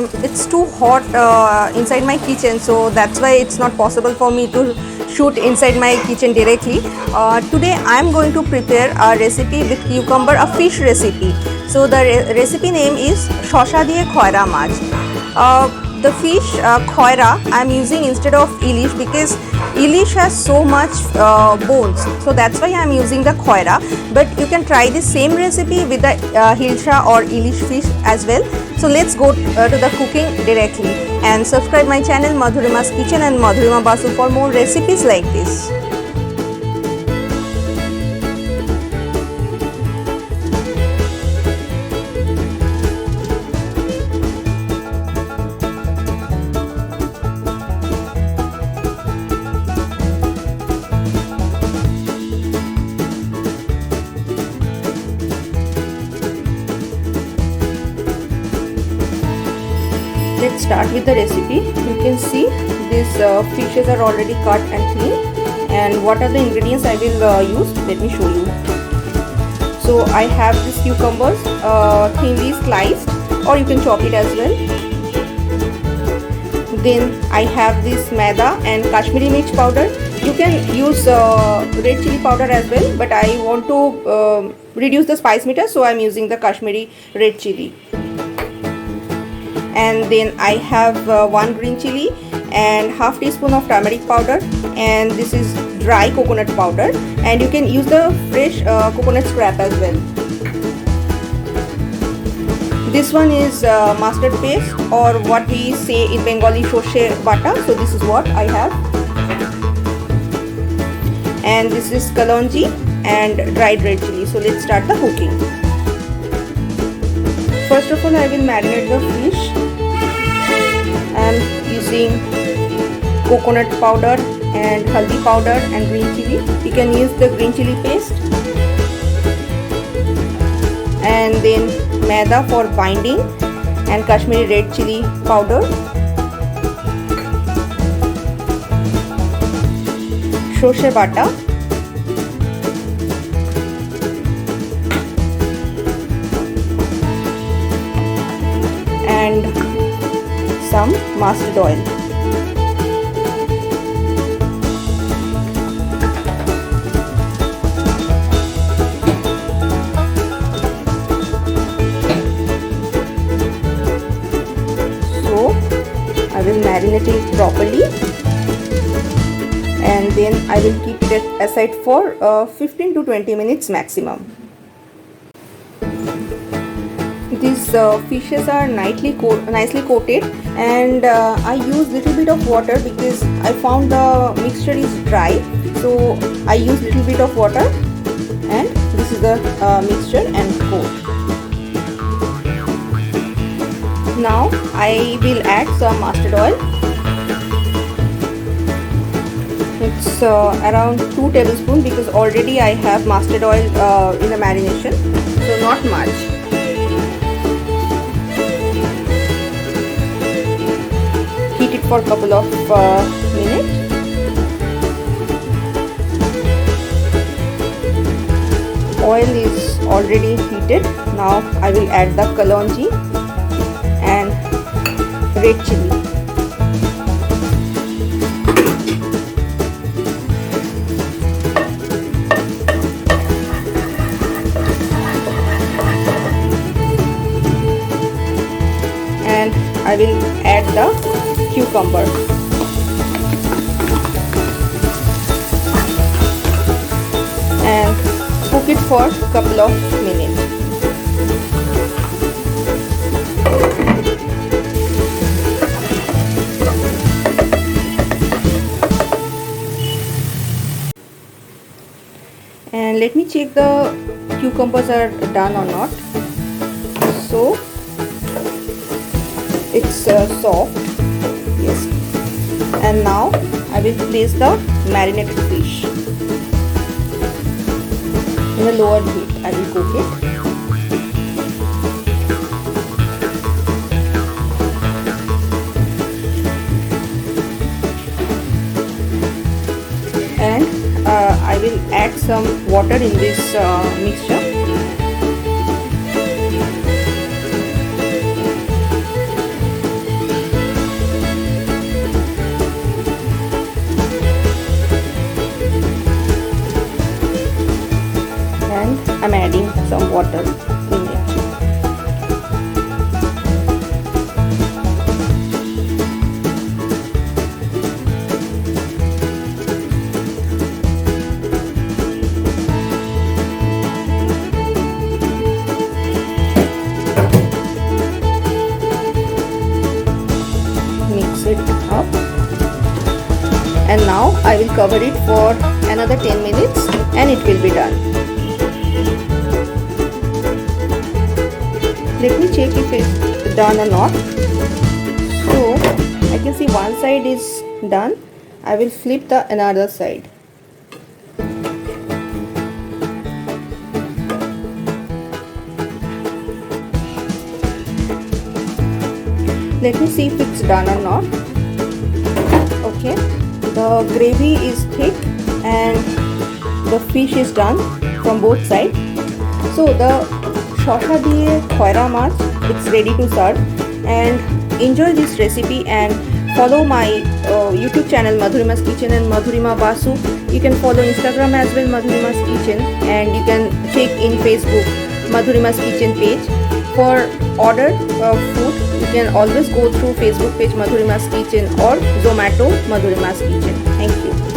It's too hot inside my kitchen, so that's why it's not possible for me to shoot inside my kitchen directly. Today I'm going to prepare a recipe with cucumber, a fish recipe. So the recipe name is Sosha diye Khoira Maach. The fish Khoira I'm using instead of Elish because Elish has so much bones, so that's why I'm using the Khoira. But you can try the same recipe with the Hilsa or Elish fish as well. So let's go to the cooking directly and subscribe my channel Madhurima's Kitchen and Madhurima Basu for more recipes like this. Let's start with the recipe. You can see these fishes are already cut and clean. And what are the ingredients I will use? Let me show you. So I have these cucumbers thinly sliced, or you can chop it as well. Then I have this Maida and Kashmiri Red powder. You can use red chili powder as well, but I want to reduce the spice meter, so I'm using the Kashmiri red chili. And then I have 1 green chili and half teaspoon of turmeric powder, and this is dry coconut powder, and you can use the fresh coconut scrap as well. This one is mustard paste, or what we say in Bengali Sosha butter. So this is what I have. And this is Kalonji and dried red chili. So let's start the cooking. First of all, I will marinate the fish. I am using coconut powder and haldi powder and green chili. You can use the green chili paste. And then Maida for binding and Kashmiri red chili powder. Sosha butter. And some mustard oil. So I will marinate it properly, and then I will keep it aside for 15 to 20 minutes maximum. These fishes are nicely coated, and I use little bit of water because I found the mixture is dry, so I use little bit of water, and this is the mixture and coat. Now I will add some mustard oil. It's around 2 tablespoons because already I have mustard oil in the marination, so not much. Heat it for a couple of minutes. Oil is already heated. Now I will add the Kalonji and red chili. And I will add the cucumber. And cook it for a couple of minutes. And let me check the cucumbers are done or not. So it's soft, yes. And now I will place the marinated fish in a lower heat. I will cook it. And I will add some water in this mixture. some water in it. Mix it up, and now I will cover it for another 10 minutes and it will be done. Let me check if it's done or not. So I can see one side is done. I will flip the another side. Let me see if it's done or not. Okay, the gravy is thick and the fish is done from both sides. So the Sosha diye Khoira Maach, it's ready to serve. And enjoy this recipe and follow my YouTube channel Madhurima's Kitchen and Madhurima Basu. You can follow Instagram as well, Madhurima's Kitchen, and you can check in Facebook Madhurima's Kitchen page. For order of food, you can always go through Facebook page Madhurima's Kitchen or Zomato Madhurima's Kitchen. Thank you.